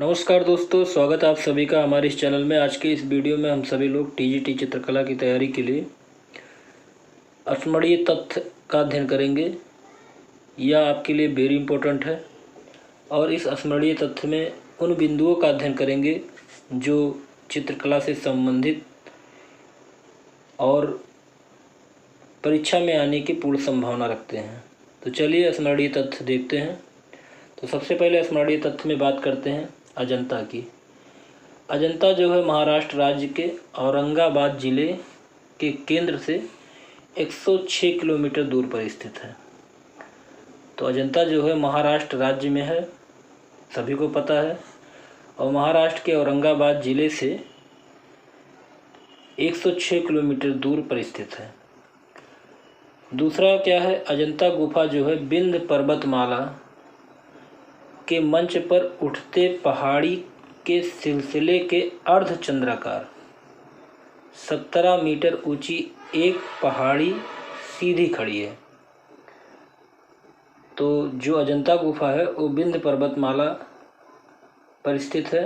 नमस्कार दोस्तों, स्वागत है आप सभी का हमारे इस चैनल में। आज के इस वीडियो में हम सभी लोग टीजीटी चित्रकला की तैयारी के लिए स्मरणीय तथ्य का अध्ययन करेंगे। यह आपके लिए वेरी इम्पोर्टेंट है और इस स्मरणीय तथ्य में उन बिंदुओं का अध्ययन करेंगे जो चित्रकला से संबंधित और परीक्षा में आने की पूर्ण संभावना रखते हैं। तो चलिए स्मरणीय तथ्य देखते हैं। तो सबसे पहले स्मरणीय तथ्य में बात करते हैं अजंता की। अजंता जो है महाराष्ट्र राज्य के औरंगाबाद जिले के केंद्र से 106 किलोमीटर दूर पर स्थित है। तो अजंता जो है महाराष्ट्र राज्य में है, सभी को पता है, और महाराष्ट्र के औरंगाबाद जिले से 106 किलोमीटर दूर पर स्थित है। दूसरा क्या है, अजंता गुफा जो है विंध्य पर्वतमाला के मंच पर उठते पहाड़ी के सिलसिले के अर्धचंद्राकार 17 मीटर ऊंची एक पहाड़ी सीधी खड़ी है। तो जो अजंता गुफा है वो विंध्य पर्वतमाला पर स्थित है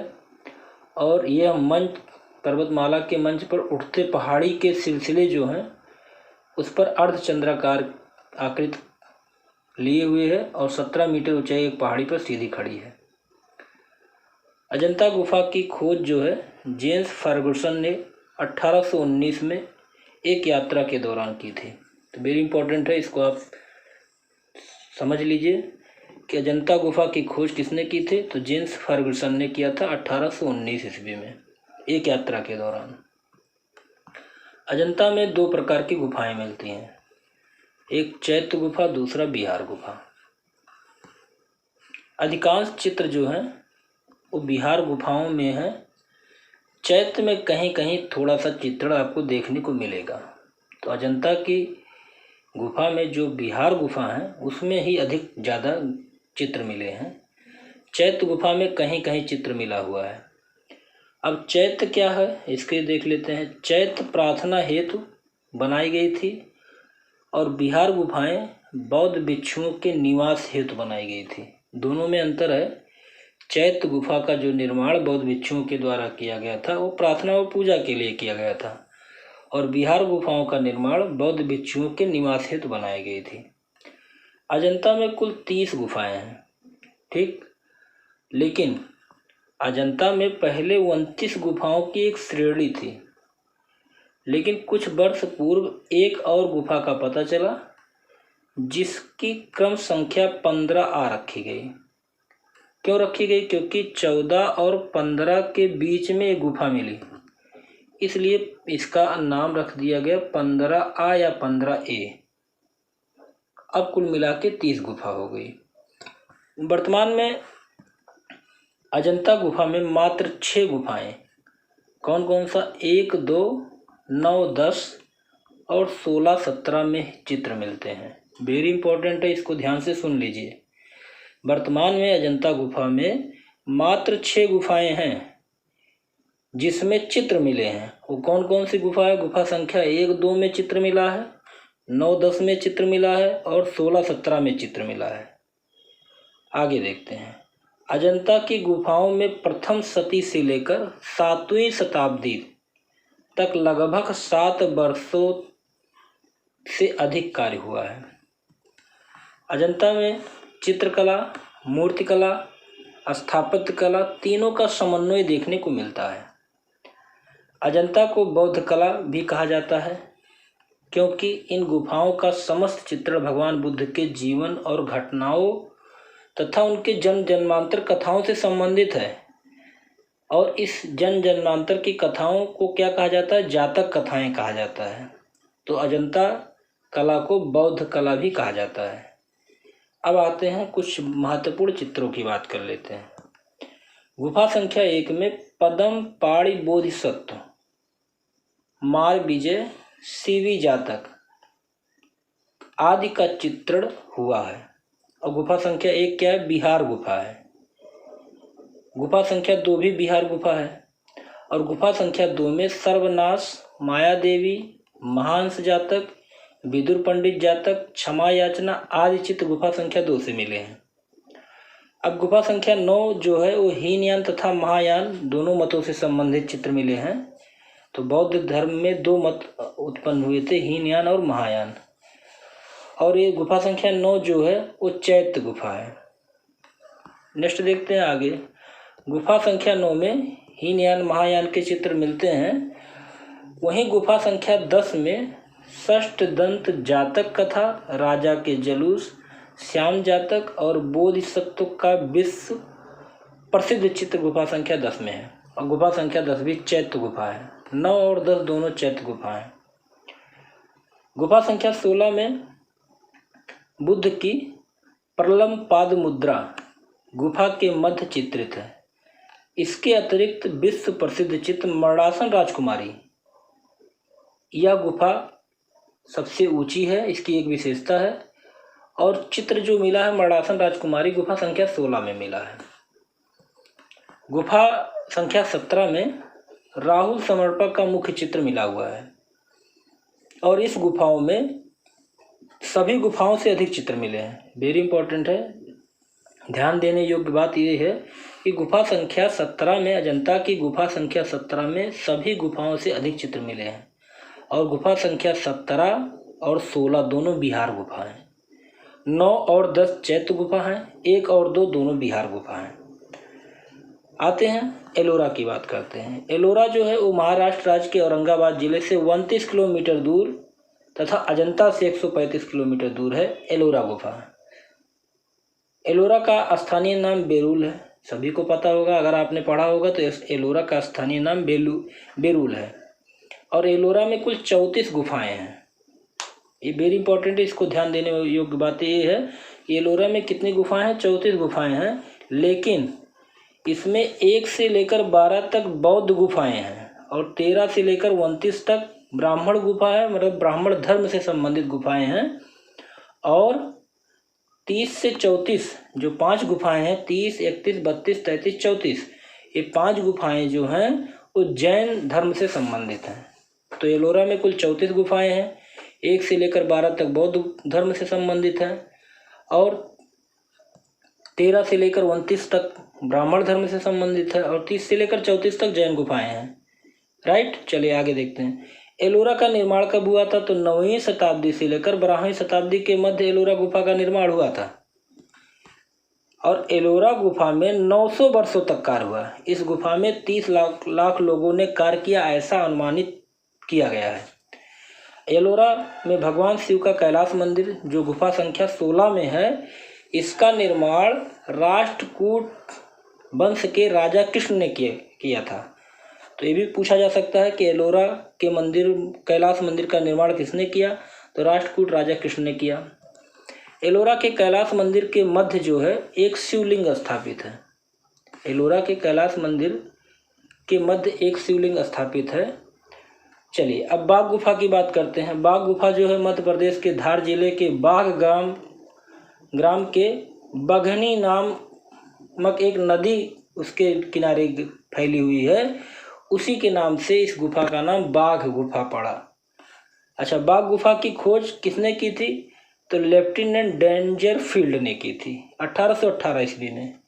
और यह मंच पर्वतमाला के मंच पर उठते पहाड़ी के सिलसिले जो हैं उस पर अर्धचंद्राकार आकृति लिए हुए है और 17 मीटर ऊंचाई एक पहाड़ी पर सीधी खड़ी है। अजंता गुफा की खोज जो है जेम्स फर्गुसन ने 1819 में एक यात्रा के दौरान की थी। तो वेरी इंपॉर्टेंट है, इसको आप समझ लीजिए कि अजंता गुफा की खोज किसने की थी। तो जेम्स फर्गुसन ने किया था 1819 ईस्वी में एक यात्रा के दौरान। अजंता में दो प्रकार की गुफाएं मिलती हैं, एक चैत्य गुफा, दूसरा बिहार गुफा। अधिकांश चित्र जो हैं वो बिहार गुफाओं में है। चैत्य में कहीं कहीं थोड़ा सा चित्रण आपको देखने को मिलेगा। तो अजंता की गुफा में जो बिहार गुफा है उसमें ही अधिक ज़्यादा चित्र मिले हैं। चैत्य गुफा में कहीं कहीं चित्र मिला हुआ है। अब चैत्य क्या है इसके देख लेते हैं। चैत्य प्रार्थना हेतु बनाई गई थी और बिहार गुफाएं बौद्ध भिक्षुओं के निवास हेतु बनाई गई थी। दोनों में अंतर है। चैत्य गुफा का जो निर्माण बौद्ध भिक्षुओं के द्वारा किया गया था वो प्रार्थना और पूजा के लिए किया गया था और बिहार गुफाओं का निर्माण बौद्ध भिक्षुओं के निवास हेतु बनाई गई थी। अजंता में कुल 30 गुफाएं हैं, ठीक, लेकिन अजंता में पहले 29 गुफाओं की एक श्रेणी थी, लेकिन कुछ वर्ष पूर्व एक और गुफा का पता चला जिसकी क्रम संख्या 15 आ रखी गई। क्यों रखी गई? क्योंकि 14 और 15 के बीच में एक गुफा मिली, इसलिए इसका नाम रख दिया गया 15A या 15A। अब कुल मिला के 30 गुफा हो गई। वर्तमान में अजंता गुफा में मात्र 6 गुफाएं, कौन कौन सा, 1, 2, 9, 10 और 16, 17 में चित्र मिलते हैं। वेरी इंपॉर्टेंट है, इसको ध्यान से सुन लीजिए। वर्तमान में अजंता गुफा में मात्र 6 गुफाएं हैं जिसमें चित्र मिले हैं। वो कौन कौन सी गुफा है? गुफा संख्या 1, 2 में चित्र मिला है, 9, 10 में चित्र मिला है और 16, 17 में चित्र मिला है। आगे देखते हैं। अजंता की गुफाओं में प्रथम शती से लेकर 7वीं शताब्दी तक लगभग 7 वर्षों से अधिक कार्य हुआ है। अजंता में चित्रकला, मूर्तिकला, स्थापत्य कला तीनों का समन्वय देखने को मिलता है। अजंता को बौद्ध कला भी कहा जाता है क्योंकि इन गुफाओं का समस्त चित्रण भगवान बुद्ध के जीवन और घटनाओं तथा उनके जन्म जन्मांतर कथाओं से संबंधित है। और इस जन्म जन्मांतर की कथाओं को क्या कहा जाता है? जातक कथाएं कहा जाता है। तो अजंता कला को बौद्ध कला भी कहा जाता है। अब आते हैं कुछ महत्वपूर्ण चित्रों की बात कर लेते हैं। गुफा संख्या 1 में पद्म पाणि बोधिसत्व, मार विजय, शिवी जातक आदि का चित्रण हुआ है। और गुफा संख्या 1 क्या है? बिहार गुफा है। गुफा संख्या 2 भी बिहार गुफा है और गुफा संख्या 2 में सर्वनाश, माया देवी, महांस जातक, विदुर पंडित जातक, क्षमा याचना आदि चित्र गुफा संख्या 2 से मिले हैं। अब गुफा संख्या 9 जो है वो हीनयान तथा महायान दोनों मतों से संबंधित चित्र मिले हैं। तो बौद्ध धर्म में 2 मत उत्पन्न हुए थे, हीनयान और महायान। और ये गुफा संख्या 9 जो है वो चैत्य गुफा है। नेक्स्ट देखते हैं आगे। गुफा संख्या 9 में हीनयान महायान के चित्र मिलते हैं। वहीं गुफा संख्या 10 में षष्ठ दंत जातक कथा, राजा के जुलूस, श्याम जातक और बोधिसत्व का विश्व प्रसिद्ध चित्र गुफा संख्या 10 में है। और गुफा संख्या 10 भी चैत्य गुफा है। 9 और 10 दोनों चैत्य गुफा है। गुफा संख्या 16 में बुद्ध की प्रलम पाद मुद्रा गुफा के मध्य चित्रित है। इसके अतिरिक्त विश्व प्रसिद्ध चित्र मरणासन राजकुमारी, यह गुफा सबसे ऊंची है, इसकी एक विशेषता है। और चित्र जो मिला है मरणासन राजकुमारी गुफा संख्या 16 में मिला है। गुफा संख्या 17 में राहुल समर्पक का मुख्य चित्र मिला हुआ है। और इस गुफाओं में सभी गुफाओं से अधिक चित्र मिले हैं। वेरी इंपॉर्टेंट है, ध्यान देने योग्य बात यह है कि गुफा संख्या 17 में, अजंता की गुफा संख्या 17 में सभी गुफाओं से अधिक चित्र मिले हैं। और गुफा संख्या 17 और 16 दोनों बिहार गुफा हैं। 9 और 10 चैत्य गुफा हैं, 1 और 2 दोनों बिहार गुफा हैं। आते हैं एलोरा की बात करते हैं। एलोरा जो है वो महाराष्ट्र राज्य के औरंगाबाद जिले से 29 किलोमीटर दूर तथा अजंता से 135 किलोमीटर दूर है एलोरा गुफा। एलोरा का स्थानीय नाम बेरुल है, सभी को पता होगा, अगर आपने पढ़ा होगा तो एलोरा का स्थानीय नाम बेरुल है। और एलोरा में कुल 34 गुफाएं हैं। ये वेरी इंपॉर्टेंट है, इसको ध्यान देने योग्य बात ये है कि एलोरा में कितनी गुफाएं हैं, 34 गुफाएं हैं। लेकिन इसमें 1 से लेकर 12 तक बौद्ध गुफाएं हैं और 13 से लेकर 29 तक ब्राह्मण गुफा है, मतलब ब्राह्मण धर्म से संबंधित गुफाएं हैं। और 30 से 34 जो 5 गुफाएं हैं, 30, 31, 32, 33, 34, ये 5 गुफाएं जो हैं वो जैन धर्म से संबंधित हैं। तो एलोरा में कुल 34 गुफाएं हैं, 1 से लेकर 12 तक बौद्ध धर्म से संबंधित है और 13 से लेकर 29 तक ब्राह्मण धर्म से संबंधित है और 30 से लेकर 34 तक जैन गुफाएं हैं। राइट, चलिए आगे देखते हैं। एलोरा का निर्माण कब हुआ था? तो 9वीं शताब्दी से लेकर 12वीं शताब्दी के मध्य एलोरा गुफा का निर्माण हुआ था। और एलोरा गुफा में 900 वर्षों तक कार्य हुआ। इस गुफा में 30 लाख लोगों ने कार्य किया, ऐसा अनुमानित किया गया है। एलोरा में भगवान शिव का कैलाश मंदिर जो गुफा संख्या 16 में है, इसका निर्माण राष्ट्रकूट वंश के राजा कृष्ण ने किया था। तो ये भी पूछा जा सकता है कि एलोरा के मंदिर, कैलाश मंदिर का निर्माण किसने किया? तो राष्ट्रकूट राजा कृष्ण ने किया। एलोरा के कैलाश मंदिर के मध्य जो है एक शिवलिंग स्थापित है। एलोरा के कैलाश मंदिर के मध्य एक शिवलिंग स्थापित है। चलिए अब बाघ गुफा की बात करते हैं। बाघ गुफा जो है मध्य प्रदेश के धार जिले के बाघ ग्राम के बघनी नामक एक नदी उसके किनारे फैली हुई है, उसी के नाम से इस गुफा का नाम बाघ गुफा पड़ा। अच्छा, बाघ गुफा की खोज किसने की थी? तो लेफ्टिनेंट डेंजरफील्ड ने की थी 1818 ईस्वी में।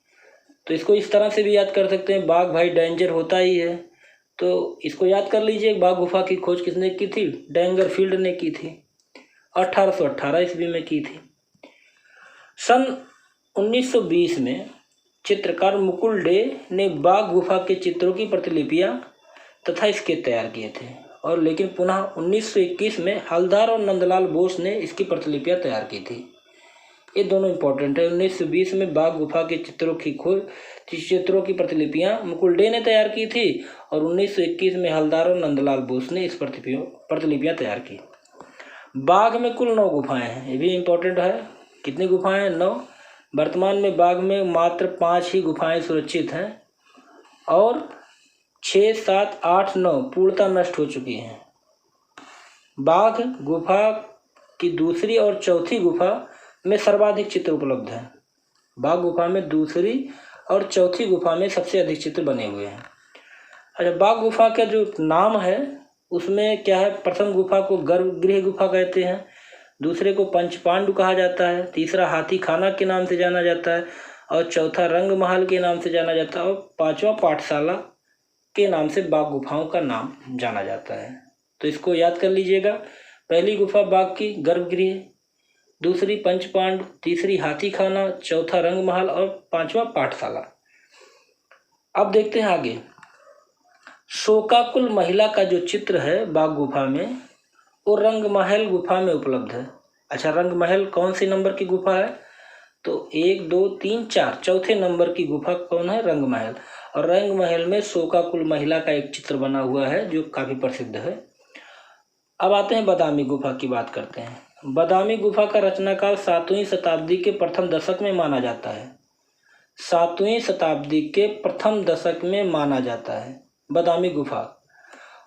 तो इसको इस तरह से भी याद कर सकते हैं, बाघ भाई डेंजर होता ही है, तो इसको याद कर लीजिए। बाघ गुफा की खोज किसने की थी? डेंजरफील्ड ने की थी, 1818 ईस्वी में की थी। सन 1920 में चित्रकार मुकुल डे ने बाघ गुफा के चित्रों की प्रतिलिपियां तथा स्केच तैयार किए थे। और लेकिन पुनः 1921 में हलदार और नंदलाल बोस ने इसकी प्रतिलिपियां तैयार की थी। ये दोनों इंपॉर्टेंट है। 1920 में बाघ गुफा के चित्रों की प्रतिलिपियां मुकुल डे ने तैयार की थी और 1921 में हलदार और नंदलाल बोस ने इस प्रतिलिपियां तैयार की। बाघ में कुल 9 गुफाएं हैं, ये भी इम्पोर्टेंट है। कितनी गुफाएं हैं? 9। वर्तमान में बाघ में मात्र 5 ही गुफाएं सुरक्षित हैं और 6, 7, 8, 9 पूर्णतः नष्ट हो चुकी हैं। बाघ गुफा की दूसरी और चौथी गुफा में सर्वाधिक चित्र उपलब्ध हैं। बाघ गुफा में दूसरी और चौथी गुफा में सबसे अधिक चित्र बने हुए हैं। अच्छा, बाघ गुफा का जो नाम है उसमें क्या है? प्रथम गुफा को गर्भगृह गुफा कहते हैं, दूसरे को पंचपांडु कहा जाता है, तीसरा हाथी खाना के नाम से जाना जाता है और चौथा रंग महल के नाम से जाना जाता है और पांचवा पाठशाला के नाम से बाघ गुफाओं का नाम जाना जाता है। तो इसको याद कर लीजिएगा। पहली गुफा बाघ की गर्भगृह, दूसरी पंचपांड, तीसरी हाथी खाना, चौथा रंग महल और पांचवा पाठशाला। अब देखते हैं आगे। शोकाकुल महिला का जो चित्र है बाघ गुफा में वो रंग महल गुफा में उपलब्ध है। अच्छा, रंग महल कौन सी नंबर की गुफा है? तो 1 2 3 4 चौथे नंबर की गुफा कौन है? रंग महल। और रंग महल में शोकाकुल महिला का एक चित्र बना हुआ है जो काफ़ी प्रसिद्ध है। अब आते हैं बादामी गुफा की बात करते हैं। बादामी गुफा का रचनाकाल 7वीं शताब्दी के प्रथम दशक में माना जाता है। 7वीं शताब्दी के प्रथम दशक में माना जाता है बादामी गुफा।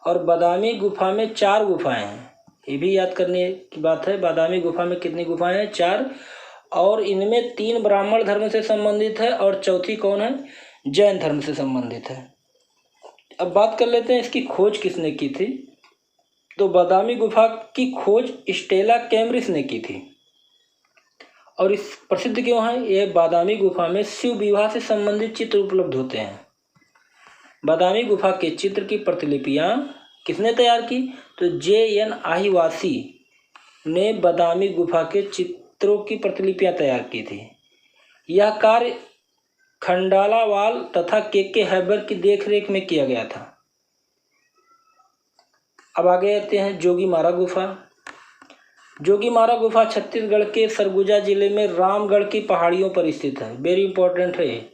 और बादामी गुफा में 4 गुफाएं हैं, ये भी याद करने की बात है। बादामी गुफा में कितनी गुफाएं हैं? 4। और इनमें 3 ब्राह्मण धर्म से संबंधित है और चौथी कौन है? जैन धर्म से संबंधित है। अब बात कर लेते हैं इसकी खोज किसने की थी। तो बादामी गुफा की खोज स्टेला कैम्ब्रिज ने की थी। और इस प्रसिद्ध क्यों है? ये बादामी गुफा में शिव विवाह से संबंधित चित्र उपलब्ध होते हैं। बादामी गुफा के चित्र की प्रतिलिपियां किसने तैयार की? तो JN आहिवासी ने बादामी गुफा के चित्रों की प्रतिलिपियां तैयार की थी। यह कार्य खंडालावाल तथा KK हैबर की देखरेख में किया गया था। अब आगे आते हैं जोगीमारा गुफा। जोगीमारा गुफा छत्तीसगढ़ के सरगुजा जिले में रामगढ़ की पहाड़ियों पर स्थित है। वेरी इंपॉर्टेंट है।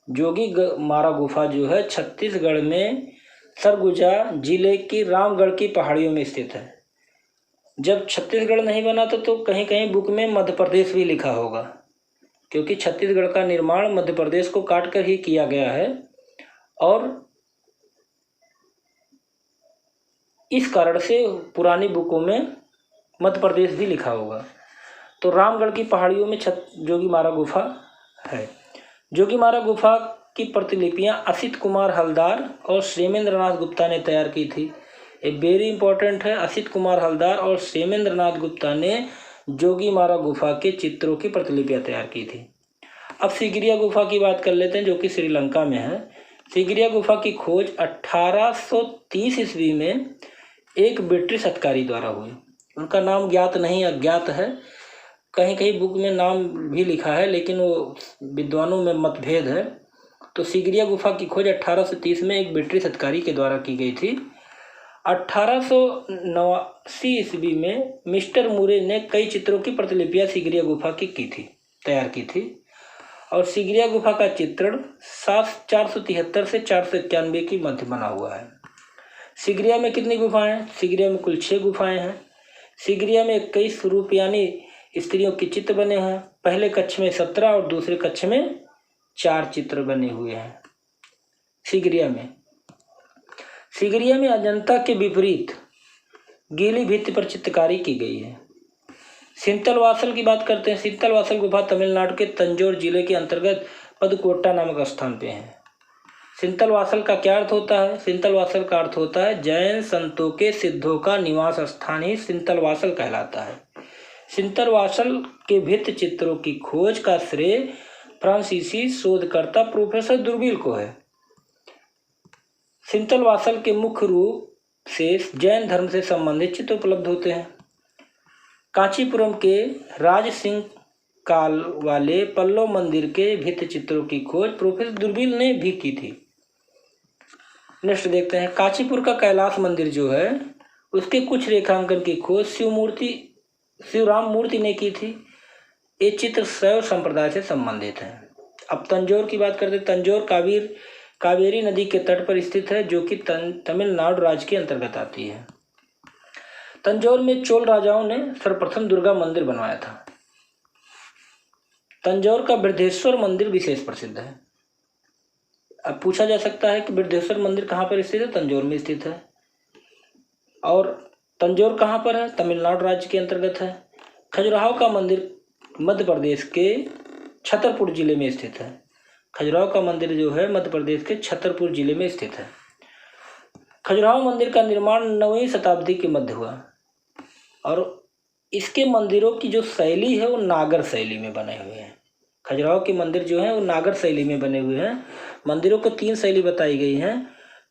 जोगीमारा गुफा जो है छत्तीसगढ़ में सरगुजा जिले की रामगढ़ की पहाड़ियों में स्थित है। जब छत्तीसगढ़ नहीं बना तो कहीं कहीं बुक में मध्य प्रदेश भी लिखा होगा, क्योंकि छत्तीसगढ़ का निर्माण मध्य प्रदेश को काट कर ही किया गया है और इस कारण से पुरानी बुकों में मध्य प्रदेश भी लिखा होगा। तो रामगढ़ की पहाड़ियों में जोगीमारा गुफा है। जोगीमारा गुफा की प्रतिलिपियां असित कुमार हलदार और क्षेमेंद्र नाथ गुप्ता ने तैयार की थी। ये वेरी इंपॉर्टेंट है। असित कुमार हलदार और क्षेमेंद्र नाथ गुप्ता ने जोगीमारा गुफा के चित्रों की प्रतिलिपियां तैयार की थी। अब सिगरिया गुफा की बात कर लेते हैं जो कि श्रीलंका में है। सिगरिया गुफा की खोज 1830 ईस्वी में एक ब्रिटिश अधिकारी द्वारा हुई। उनका नाम ज्ञात नहीं, अज्ञात है। कहीं कहीं बुक में नाम भी लिखा है लेकिन वो विद्वानों में मतभेद है। तो सिगरिया गुफा की खोज 1830 में एक ब्रिटिश अधिकारी के द्वारा की गई थी। 1889 ईस्वी में मिस्टर मुरे ने कई चित्रों की प्रतिलिपियां सिगरिया गुफा की थी, तैयार की थी। और सिगरिया गुफा का चित्रण 473 से 491 की मध्य बना हुआ है। सिगरिया में कितनी गुफाएं हैं? सिगरिया में कुल 6 गुफाएं हैं। सिगरिया में 21 रूपयानी स्त्रियों के चित्र बने हैं। पहले कक्ष में 17 और दूसरे कक्ष में 4 चित्र बने हुए हैं। सिगरिया में अजंता के विपरीत गीली भित्ति पर चित्रकारी की गई है। सिंतलवासल की बात करते हैं। सिंतलवासल गुफा तमिलनाडु के तंजौर जिले के अंतर्गत पदकोट्टा नामक स्थान पे है। सिंतलवासल का क्या अर्थ होता है? सिंतलवासल का अर्थ होता है जैन संतों के सिद्धों का निवास स्थान ही सिंतलवासल कहलाता है। सिंतलवासल के भित्ति चित्रों की खोज का श्रेय फ्रांसीसी शोधकर्ता प्रोफेसर दुर्बिल को है। सिंतलवासल के मुख्य रूप से जैन धर्म से संबंधित चित्र उपलब्ध होते हैं। कांचीपुरम के राज सिंह काल वाले पल्लव मंदिर के भित्ति चित्रों की खोज प्रोफेसर दुर्बिल ने भी की थी। नेक्स्ट देखते हैं। कांचीपुर का कैलाश मंदिर जो है उसके कुछ रेखांकन की खोज शिवराम मूर्ति ने की थी। ये चित्र शैव संप्रदाय से संबंधित है। अब तंजौर की बात करते हैं। तंजौर कावेरी नदी के तट पर स्थित है जो कि तमिलनाडु राज्य के अंतर्गत आती है। तंजौर में चोल राजाओं ने सर्वप्रथम दुर्गा मंदिर बनवाया था। तंजौर का बृहदेश्वर मंदिर विशेष प्रसिद्ध है। अब पूछा जा सकता है कि बृहदेश्वर मंदिर कहाँ पर स्थित है? तंजौर में स्थित है। और तंजौर कहाँ पर है? तमिलनाडु राज्य के अंतर्गत है। खजुराहो का मंदिर मध्य प्रदेश के छतरपुर जिले में स्थित है। खजुराहो का मंदिर जो है मध्य प्रदेश के छतरपुर जिले में स्थित है। खजुराहो मंदिर का निर्माण 9वीं शताब्दी के मध्य हुआ और इसके मंदिरों की जो शैली है वो नागर शैली में बने हुए हैं। खजुराहो के मंदिर जो हैं वो नागर शैली में बने हुए हैं। मंदिरों को 3 शैली बताई गई हैं,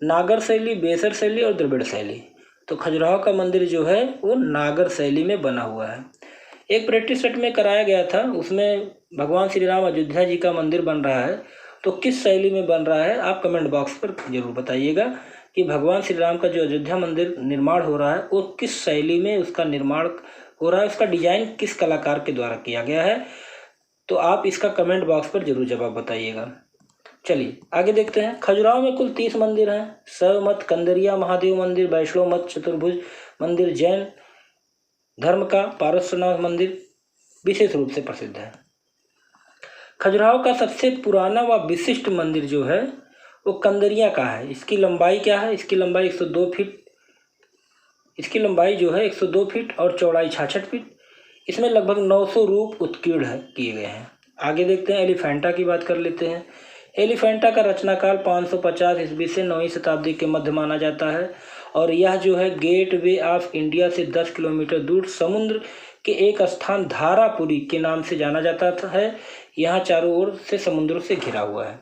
नागर शैली, बेसर शैली और द्रविड़ शैली। तो खजुराहो का मंदिर जो है वो नागर शैली में बना हुआ है। एक प्रैक्टिस सेट में कराया गया था, उसमें भगवान श्री राम अयोध्या जी का मंदिर बन रहा है, तो किस शैली में बन रहा है आप कमेंट बॉक्स पर जरूर बताइएगा कि भगवान श्री राम का जो अयोध्या मंदिर निर्माण हो रहा है वो किस शैली में उसका निर्माण हो रहा है, उसका डिजाइन किस कलाकार के द्वारा किया गया है। तो आप इसका कमेंट बॉक्स पर जरूर जवाब बताइएगा। चलिए आगे देखते हैं। खजुराहो में कुल 30 मंदिर हैं। शैव मत कंदरिया महादेव मंदिर, वैष्णव मत चतुर्भुज मंदिर, जैन धर्म का पारसनाथ मंदिर विशेष रूप से प्रसिद्ध है। खजुराहो का सबसे पुराना व विशिष्ट मंदिर जो है वो कंदरिया का है। इसकी लंबाई क्या है? इसकी लंबाई 102 फीट, इसकी लंबाई जो है 102 फीट और चौड़ाई 66 फीट। इसमें लगभग 900 रूप उत्कीर्ण किए गए हैं। आगे देखते हैं, एलिफेंटा की बात कर लेते हैं। एलिफेंटा का रचनाकाल 550 ईस्वी से 9वीं शताब्दी के मध्य माना जाता है और यह जो है गेट वे ऑफ इंडिया से 10 किलोमीटर दूर समुद्र के एक स्थान धारापुरी के नाम से जाना जाता है। यहाँ चारों ओर से समुद्रों से घिरा हुआ है।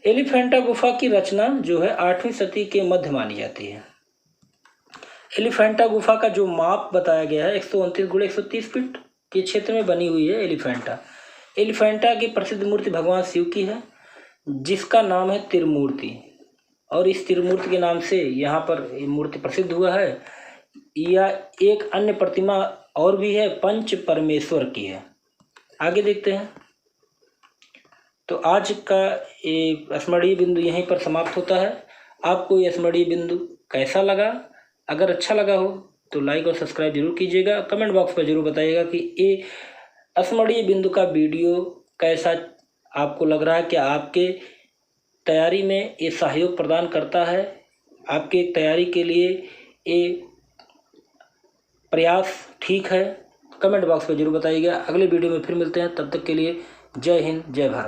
एलिफेंटा गुफा की रचना जो है 8वीं सदी के मध्य मानी जाती है। एलिफेंटा गुफा का जो माप बताया गया है 129 × 130 फीट के क्षेत्र में बनी हुई है एलिफेंटा। एलिफेंटा की प्रसिद्ध मूर्ति भगवान शिव की है जिसका नाम है त्रिमूर्ति, और इस त्रिमूर्ति के नाम से यहाँ पर मूर्ति प्रसिद्ध हुआ है। यह एक अन्य प्रतिमा और भी है, पंच परमेश्वर की है। आगे देखते हैं। तो आज का ये स्मरणीय बिंदु यहीं पर समाप्त होता है। आपको ये स्मरणीय बिंदु कैसा लगा? अगर अच्छा लगा हो तो लाइक और सब्सक्राइब जरूर कीजिएगा। कमेंट बॉक्स पर जरूर बताइएगा कि ये स्मरणीय बिंदु का वीडियो कैसा आपको लग रहा है, क्या आपके तैयारी में ये सहयोग प्रदान करता है, आपके तैयारी के लिए ये प्रयास ठीक है। कमेंट बॉक्स पर जरूर बताइएगा। अगले वीडियो में फिर मिलते हैं, तब तक के लिए जय हिंद, जय भारत।